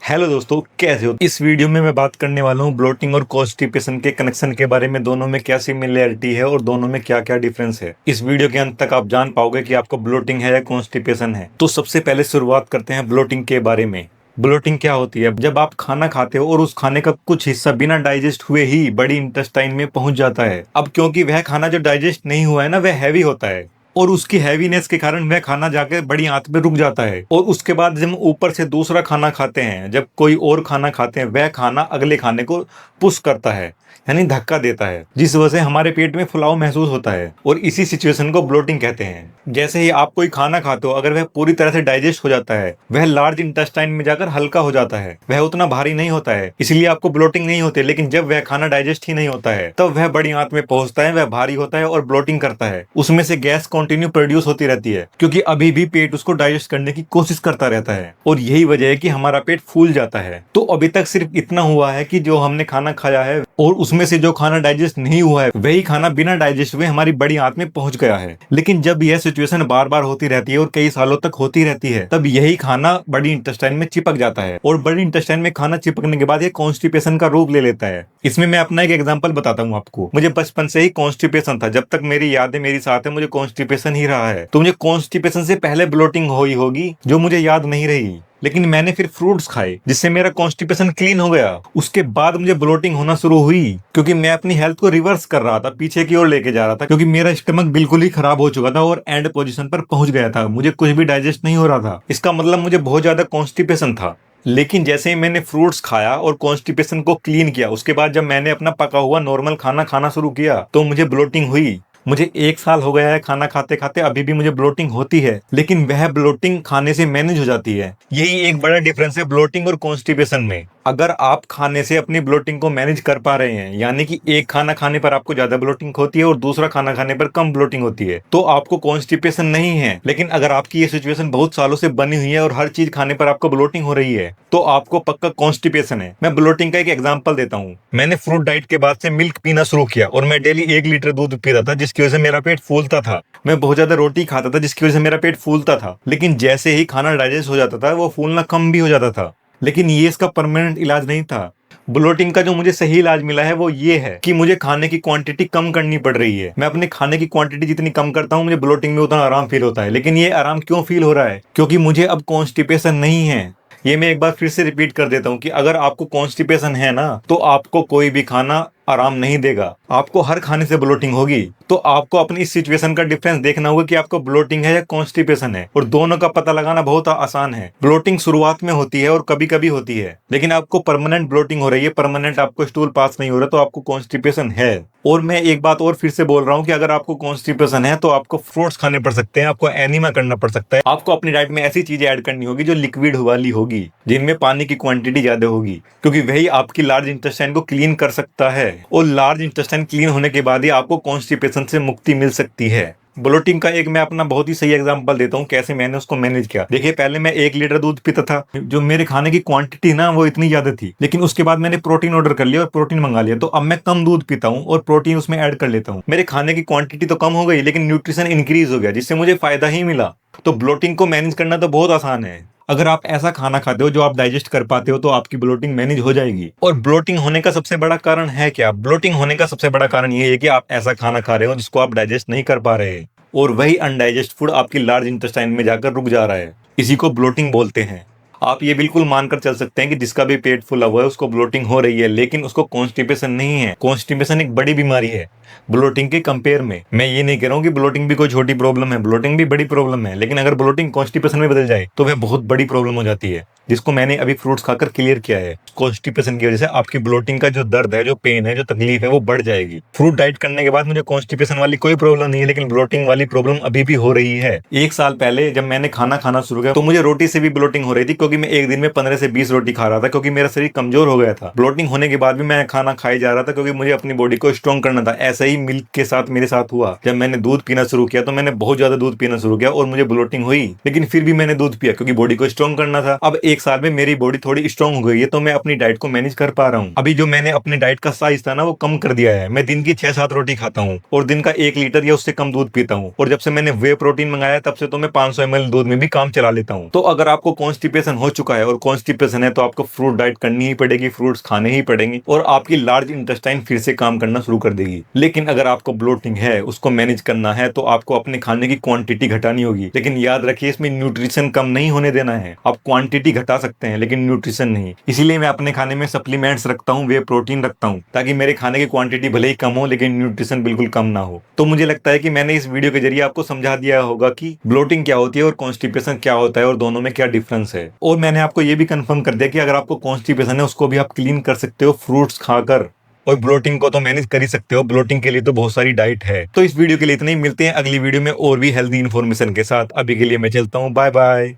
Hello दोस्तों, कैसे हो। इस वीडियो में मैं बात करने वाला हूँ ब्लोटिंग और कॉन्स्टिपेशन के कनेक्शन के बारे में। दोनों में क्या सिमिलरिटी है और दोनों में क्या क्या डिफरेंस है। इस वीडियो के अंत तक आप जान पाओगे कि आपको ब्लोटिंग है या कॉन्स्टिपेशन है। तो सबसे पहले शुरुआत करते हैं ब्लोटिंग के बारे में। ब्लोटिंग क्या होती है? जब आप खाना खाते हो और उस खाने का कुछ हिस्सा बिना डाइजेस्ट हुए ही बड़ी इंटेस्टाइन में पहुंच जाता है। अब क्योंकि वह खाना जो डाइजेस्ट नहीं हुआ है ना, वह हैवी होता है और उसकी हैवीनेस के कारण वह खाना जाके बड़ी आंत में रुक जाता है। और उसके बाद जब हम ऊपर से दूसरा खाना खाते हैं, जब कोई और खाना खाते हैं, वह खाना अगले खाने को पुश करता है, यानी धक्का देता है, जिस वजह से हमारे पेट में फुलाव महसूस होता है और इसी सिचुएशन को ब्लोटिंग कहते हैं। जैसे ही आप कोई खाना खाते हो, अगर वह पूरी तरह से डाइजेस्ट हो जाता है, वह लार्ज इंटेस्टाइन में जाकर हल्का हो जाता है, वह उतना भारी नहीं होता है, इसलिए आपको ब्लोटिंग नहीं होती। लेकिन जब वह खाना डाइजेस्ट ही नहीं होता है, तब वह बड़ी आंत में पहुंचता है, वह भारी होता है और ब्लोटिंग करता है। उसमें से गैस कंटिन्यू प्रोड्यूस होती रहती है, क्योंकि अभी भी पेट उसको डाइजेस्ट करने की कोशिश करता रहता है और यही वजह है कि हमारा पेट फूल जाता है। तो अभी तक सिर्फ इतना हुआ है कि जो हमने खाना खाया है और उसमें से जो खाना डाइजेस्ट नहीं हुआ है, वही खाना बिना डाइजेस्ट हुए हमारी बड़ी आंत में पहुंच गया है। लेकिन जब यह सिचुएशन बार बार होती रहती है और कई सालों तक होती रहती है, तब यही खाना बड़ी इंटेस्टाइन में चिपक जाता है और बड़ी इंटेस्टाइन में खाना चिपकने के बाद ये कॉन्स्टिपेशन का रूप ले लेता है। इसमें मैं अपना एक एग्जांपल बताता हूँ आपको। मुझे बचपन से ही कॉन्स्टिपेशन था। जब तक मेरी यादें मेरी साथ है, मुझे कॉन्स्टिपेशन ही रहा है। तो मुझे कॉन्स्टिपेशन से पहले ब्लोटिंग हुई होगी, जो मुझे याद नहीं रही। लेकिन मैंने फिर फ्रूट्स खाए, जिससे मेरा कॉन्स्टिपेशन क्लीन हो गया। उसके बाद मुझे ब्लोटिंग होना शुरू हुई, क्योंकि मैं अपनी हेल्थ को रिवर्स कर रहा था, पीछे की ओर लेके जा रहा था, क्योंकि मेरा स्टमक बिल्कुल ही खराब हो चुका था और एंड पोजीशन पर पहुंच गया था। मुझे कुछ भी डाइजेस्ट नहीं हो रहा था। इसका मतलब मुझे बहुत ज्यादा कॉन्स्टिपेशन था। लेकिन जैसे ही मैंने फ्रूट्स खाया और कॉन्स्टिपेशन को क्लीन किया, उसके बाद जब मैंने अपना पका हुआ नॉर्मल खाना खाना शुरू किया, तो मुझे ब्लोटिंग हुई। मुझे 1 साल हो गया है खाना खाते खाते, अभी भी मुझे ब्लोटिंग होती है, लेकिन वह ब्लोटिंग खाने से मैनेज हो जाती है। यही एक बड़ा डिफरेंस है ब्लोटिंग और कॉन्स्टिपेशन में। अगर आप खाने से अपनी ब्लोटिंग को मैनेज कर पा रहे हैं, यानी कि एक खाना खाने पर आपको ज्यादा ब्लोटिंग होती है और दूसरा खाना खाने पर कम ब्लोटिंग होती है, तो आपको कॉन्स्टिपेशन नहीं है। लेकिन अगर आपकी ये सिचुएशन बहुत सालों से बनी हुई है और हर चीज खाने पर आपको ब्लोटिंग हो रही है, तो आपको पक्का कॉन्स्टिपेशन है। मैं ब्लोटिंग का एक एग्जांपल देता हूँ। मैंने फ्रूट डाइट के बाद से मिल्क पीना शुरू किया और मैं डेली 1 लीटर दूध पीता था, जिसकी वजह से मेरा पेट फूलता था। मैं बहुत ज्यादा रोटी खाता था, जिसकी वजह से मेरा पेट फूलता था। लेकिन जैसे ही खाना डाइजेस्ट हो जाता था, वो फूलना कम भी हो जाता था। लेकिन ये इसका परमानेंट इलाज नहीं था। ब्लोटिंग का जो मुझे सही इलाज मिला है, वो ये है कि मुझे खाने की क्वांटिटी कम करनी पड़ रही है। मैं अपने खाने की क्वांटिटी जितनी कम करता हूँ, मुझे ब्लोटिंग में उतना आराम फील होता है। लेकिन ये आराम क्यों फील हो रहा है? क्योंकि मुझे अब कॉन्स्टिपेशन नहीं है। ये मैं एक बार फिर से रिपीट कर देता हूँ कि अगर आपको कॉन्स्टिपेशन है ना, तो आपको कोई भी खाना आराम नहीं देगा, आपको हर खाने से ब्लोटिंग होगी। तो आपको अपनी इस सिचुएशन का डिफरेंस देखना होगा कि आपको ब्लोटिंग है या कॉन्स्टिपेशन है, और दोनों का पता लगाना बहुत आसान है। ब्लोटिंग शुरुआत में होती है और कभी कभी होती है, लेकिन आपको परमानेंट ब्लोटिंग हो रही है, परमानेंट आपको स्टूल पास नहीं हो रहा, तो आपको कॉन्स्टिपेशन है। और मैं एक बात और फिर से बोल रहा हूँ कि अगर आपको कॉन्स्टिपेशन है, तो आपको फ्रूट्स खाने पड़ सकते हैं, आपको एनिमा करना पड़ सकता है, आपको अपनी डाइट में ऐसी चीजें ऐड करनी होगी जो लिक्विड वाली होगी, जिनमें पानी की क्वांटिटी ज्यादा होगी, क्योंकि वही आपकी लार्ज इंटेस्टाइन को क्लीन कर सकता है। और लार्ज इंटेस्टाइन क्लीन होने के बाद ही आपको कॉन्स्टिपेशन से मुक्ति मिल सकती है। ब्लोटिंग का एक मैं अपना बहुत ही सही एग्जांपल देता हूँ, कैसे मैंने उसको मैनेज किया। देखिए, पहले मैं 1 लीटर दूध पीता था, जो मेरे खाने की क्वांटिटी ना वो इतनी ज्यादा थी। लेकिन उसके बाद मैंने प्रोटीन ऑर्डर कर लिया और प्रोटीन मंगा लिया, तो अब मैं कम दूध पीता हूँ और प्रोटीन उसमें ऐड कर लेता हूँ। मेरे खाने की क्वांटिटी तो कम हो गई, लेकिन न्यूट्रिशन इंक्रीज हो गया, जिससे मुझे फायदा ही मिला। तो ब्लोटिंग को मैनेज करना तो बहुत आसान है। अगर आप ऐसा खाना खाते हो जो आप डाइजेस्ट कर पाते हो, तो आपकी ब्लोटिंग मैनेज हो जाएगी। और ब्लोटिंग होने का सबसे बड़ा कारण है क्या? ब्लोटिंग होने का सबसे बड़ा कारण ये है कि आप ऐसा खाना खा रहे हो जिसको आप डाइजेस्ट नहीं कर पा रहे, और वही अनडाइजेस्ट फूड आपकी लार्ज इंटेस्टाइन में जाकर रुक जा रहा है। इसी को ब्लोटिंग बोलते हैं। आप ये बिल्कुल मानकर चल सकते हैं कि जिसका भी पेट फुला हुआ है उसको ब्लोटिंग हो रही है, लेकिन उसको कॉन्स्टिपेशन नहीं है। कॉन्स्टिपेशन एक बड़ी बीमारी है ब्लोटिंग के कंपेयर में। मैं ये नहीं कह रहा हूँ कि ब्लोटिंग भी कोई छोटी प्रॉब्लम है, ब्लोटिंग भी बड़ी प्रॉब्लम है। लेकिन अगर ब्लोटिंग कॉन्स्टिपेशन में बदल जाए, तो वह बहुत बड़ी प्रॉब्लम हो जाती है, जिसको मैंने अभी फ्रूट्स खाकर क्लियर किया है। कॉन्स्टिपेशन की वजह से आपकी ब्लोटिंग का जो दर्द है, जो पेन है, जो तकलीफ है, वो बढ़ जाएगी। फ्रूट डाइट करने के बाद मुझे कॉन्स्टिपेशन वाली कोई प्रॉब्लम नहीं है, लेकिन ब्लोटिंग वाली प्रॉब्लम अभी भी हो रही है। 1 साल पहले जब मैंने खाना खाना शुरू किया, तो मुझे रोटी से भी ब्लोटिंग हो रही थी, क्योंकि मैं एक दिन में 15 से 20 रोटी खा रहा था, क्योंकि मेरा शरीर कमजोर हो गया था। ब्लोटिंग होने के बाद भी मैं खाना खाई जा रहा था, क्योंकि मुझे अपनी बॉडी को स्ट्रॉन्ग करना था। ऐसा ही मिल्क के साथ मेरे साथ हुआ। जब मैंने दूध पीना शुरू किया, तो मैंने बहुत ज्यादा दूध पीना शुरू किया और मुझे ब्लोटिंग हुई, लेकिन फिर भी मैंने दूध पिया, क्योंकि बॉडी को स्ट्रॉन्ग करना था। अब 1 साल में मेरी बॉडी थोड़ी स्ट्रांग हो गई है, तो मैं अपनी डाइट को मैनेज कर पा रहा हूँ। अभी जो मैंने अपने डाइट का साइज था ना वो कम कर दिया है। मैं दिन की 6-7 रोटी खाता हूँ और दिन का 1 लीटर या उससे कम दूध पीता हूँ। और जब से मैंने वे प्रोटीन मंगाया तब से तो मैं 500 ml दूध में भी काम चला लेता हूँ। तो अगर आपको कॉन्स्टिपेशन हो चुका है और कॉन्स्टिपेशन है तो आपको फ्रूट डाइट करनी ही पड़ेगी, फ्रूट्स खाने ही पड़ेंगे और आपकी लार्ज इंटेस्टाइन फिर से काम करना शुरू कर देगी। लेकिन अगर आपको ब्लोटिंग है, उसको मैनेज करना है, तो आपको अपने खाने की क्वांटिटी घटानी होगी। लेकिन याद रखिए इसमें न्यूट्रिशन कम नहीं होने देना है। आप क्वांटिटी घटा सकते हैं लेकिन न्यूट्रिशन नहीं। इसीलिए मैं अपने खाने में सप्लीमेंट्स रखता हूँ, वे प्रोटीन रखता हूँ, ताकि मेरे खाने की क्वांटिटी भले ही कम हो लेकिन न्यूट्रिशन बिल्कुल कम ना हो। तो मुझे लगता है कि मैंने इस वीडियो के जरिए आपको समझा दिया होगा कि ब्लोटिंग क्या होती है और कॉन्स्टिपेशन क्या होता है और दोनों में क्या डिफरेंस है। और मैंने आपको ये भी कंफर्म कर दिया कि अगर आपको कॉन्स्टिपेशन है उसको भी आप क्लीन कर सकते हो फ्रूट्स खाकर। और ब्लोटिंग को तो मैनेज कर ही सकते हो, ब्लोटिंग के लिए तो बहुत सारी डाइट है। तो इस वीडियो के लिए इतना ही, मिलते हैं अगली वीडियो में और भी हेल्दी इन्फॉर्मेशन के साथ। अभी के लिए मैं चलता हूँ, बाय बाय।